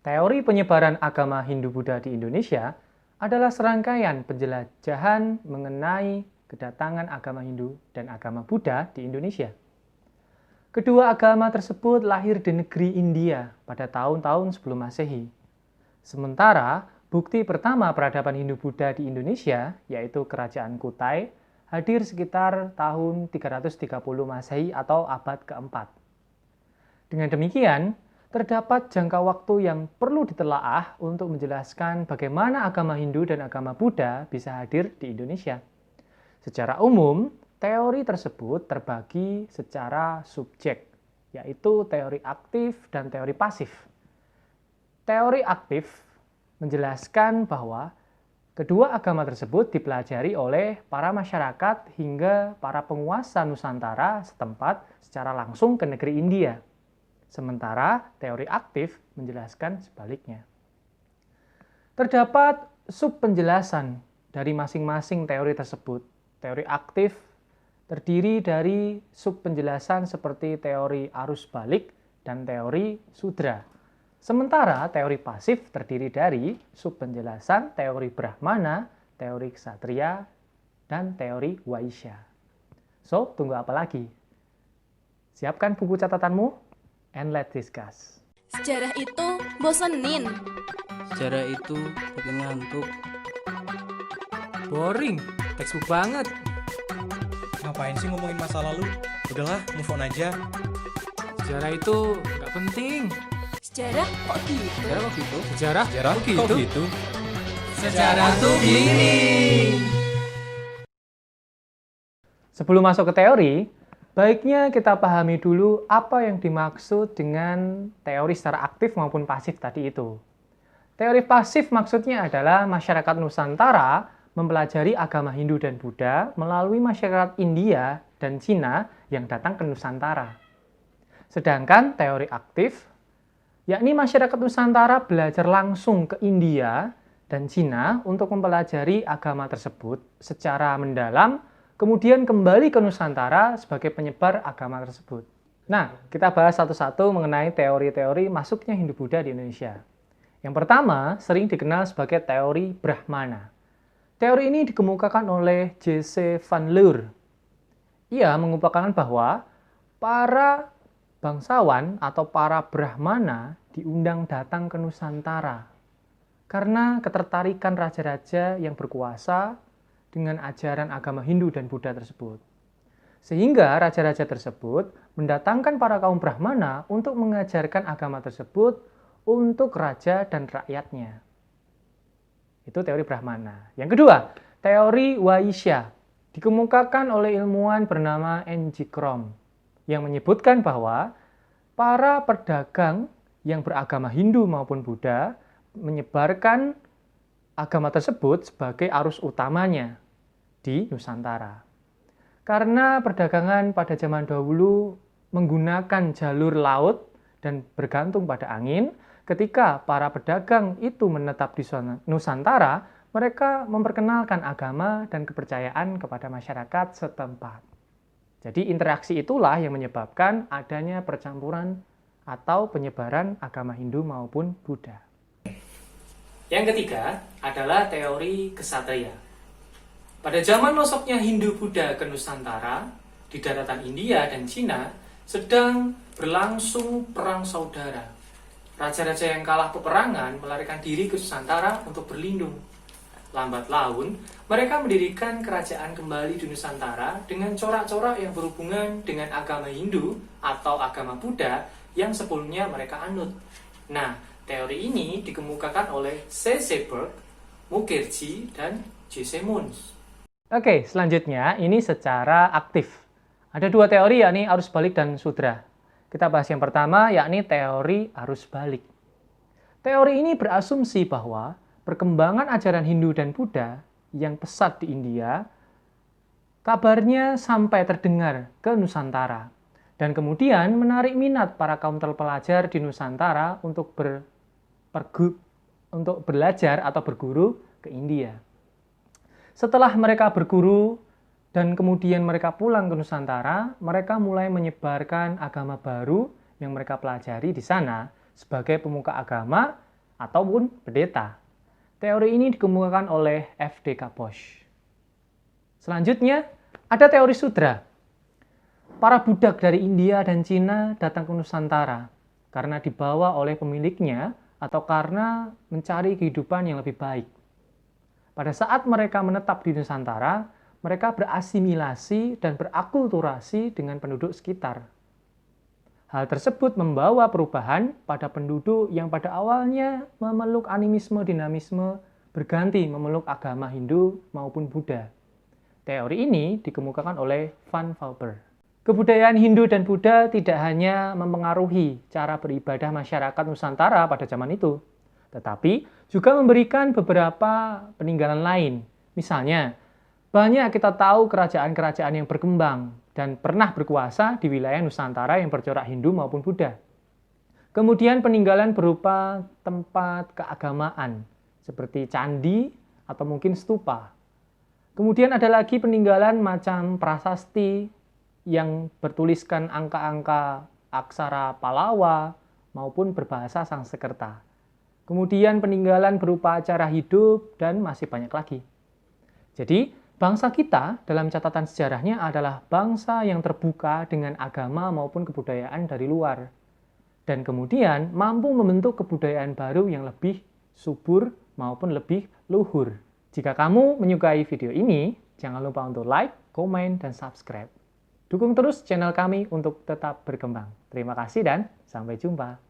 Teori penyebaran agama Hindu-Buddha di Indonesia adalah serangkaian penjelajahan mengenai kedatangan agama Hindu dan agama Buddha di Indonesia. Kedua agama tersebut lahir di negeri India pada tahun-tahun sebelum Masehi. Sementara bukti pertama peradaban Hindu-Buddha di Indonesia, yaitu Kerajaan Kutai, hadir sekitar tahun 330 Masehi atau abad keempat. Dengan demikian, terdapat jangka waktu yang perlu ditelaah untuk menjelaskan bagaimana agama Hindu dan agama Buddha bisa hadir di Indonesia. Secara umum, teori tersebut terbagi secara subjek, yaitu teori aktif dan teori pasif. Teori aktif menjelaskan bahwa kedua agama tersebut dipelajari oleh para masyarakat hingga para penguasa Nusantara setempat secara langsung ke negeri India. Sementara teori aktif menjelaskan sebaliknya. Terdapat subpenjelasan dari masing-masing teori tersebut. Teori aktif terdiri dari subpenjelasan seperti teori arus balik dan teori sudra. Sementara teori pasif terdiri dari subpenjelasan teori Brahmana, teori Ksatria, dan teori Waisya. So, tunggu apa lagi? Siapkan buku catatanmu, and let's discuss. Sejarah itu bosenin. Sejarah itu bikin ngantuk. Boring, textbook banget. Ngapain sih ngomongin masa lalu? Udahlah, move on aja. Sejarah itu nggak penting. Sejarah kok gitu? Sejarah kok gitu? Sejarah Kok gitu? Sejarah tuh gini. Sebelum masuk ke teori, baiknya kita pahami dulu apa yang dimaksud dengan teori secara aktif maupun pasif tadi itu. Teori pasif maksudnya adalah masyarakat Nusantara mempelajari agama Hindu dan Buddha melalui masyarakat India dan Cina yang datang ke Nusantara. Sedangkan teori aktif, yakni masyarakat Nusantara belajar langsung ke India dan Cina untuk mempelajari agama tersebut secara mendalam, kemudian kembali ke Nusantara sebagai penyebar agama tersebut. Nah, kita bahas satu-satu mengenai teori-teori masuknya Hindu-Buddha di Indonesia. Yang pertama, sering dikenal sebagai teori Brahmana. Teori ini dikemukakan oleh J.C. van Leur. Ia mengemukakan bahwa para bangsawan atau para Brahmana diundang datang ke Nusantara karena ketertarikan raja-raja yang berkuasa dengan ajaran agama Hindu dan Buddha tersebut. Sehingga raja-raja tersebut mendatangkan para kaum Brahmana untuk mengajarkan agama tersebut untuk raja dan rakyatnya. Itu teori Brahmana. Yang kedua, teori Waisya dikemukakan oleh ilmuwan bernama N.G. Krom yang menyebutkan bahwa para pedagang yang beragama Hindu maupun Buddha menyebarkan agama tersebut sebagai arus utamanya di Nusantara. Karena perdagangan pada zaman dahulu menggunakan jalur laut dan bergantung pada angin, ketika para pedagang itu menetap di Nusantara, mereka memperkenalkan agama dan kepercayaan kepada masyarakat setempat. Jadi interaksi itulah yang menyebabkan adanya percampuran atau penyebaran agama Hindu maupun Buddha. Yang ketiga adalah teori Ksatria. Pada zaman masuknya Hindu-Buddha ke Nusantara, di daratan India dan Cina sedang berlangsung perang saudara. Raja-raja yang kalah peperangan melarikan diri ke Nusantara untuk berlindung. Lambat laun, mereka mendirikan kerajaan kembali di Nusantara dengan corak-corak yang berhubungan dengan agama Hindu atau agama Buddha yang sebelumnya mereka anut. Nah, teori ini dikemukakan oleh C.C. Burke, Mukherjee, dan J.C. Munns. Oke, selanjutnya ini secara aktif. Ada dua teori, yakni arus balik dan sudra. Kita bahas yang pertama, yakni teori arus balik. Teori ini berasumsi bahwa perkembangan ajaran Hindu dan Buddha yang pesat di India, kabarnya sampai terdengar ke Nusantara, dan kemudian menarik minat para kaum terpelajar di Nusantara untuk belajar atau berguru ke India. Setelah mereka berguru dan kemudian mereka pulang ke Nusantara, mereka mulai menyebarkan agama baru yang mereka pelajari di sana sebagai pemuka agama ataupun pendeta. Teori ini dikemukakan oleh F.D.K. Bosch. Selanjutnya, ada teori sudra. Para budak dari India dan Cina datang ke Nusantara karena dibawa oleh pemiliknya atau karena mencari kehidupan yang lebih baik. Pada saat mereka menetap di Nusantara, mereka berasimilasi dan berakulturasi dengan penduduk sekitar. Hal tersebut membawa perubahan pada penduduk yang pada awalnya memeluk animisme-dinamisme berganti memeluk agama Hindu maupun Buddha. Teori ini dikemukakan oleh Van Vauber. Kebudayaan Hindu dan Buddha tidak hanya mempengaruhi cara beribadah masyarakat Nusantara pada zaman itu, tetapi juga memberikan beberapa peninggalan lain. Misalnya, banyak kita tahu kerajaan-kerajaan yang berkembang dan pernah berkuasa di wilayah Nusantara yang bercorak Hindu maupun Buddha. Kemudian peninggalan berupa tempat keagamaan, seperti candi atau mungkin stupa. Kemudian ada lagi peninggalan macam prasasti yang bertuliskan angka-angka aksara Palawa maupun berbahasa Sanskerta. Kemudian peninggalan berupa acara hidup dan masih banyak lagi. Jadi, bangsa kita dalam catatan sejarahnya adalah bangsa yang terbuka dengan agama maupun kebudayaan dari luar. Dan kemudian mampu membentuk kebudayaan baru yang lebih subur maupun lebih luhur. Jika kamu menyukai video ini, jangan lupa untuk like, komen, dan subscribe. Dukung terus channel kami untuk tetap berkembang. Terima kasih dan sampai jumpa.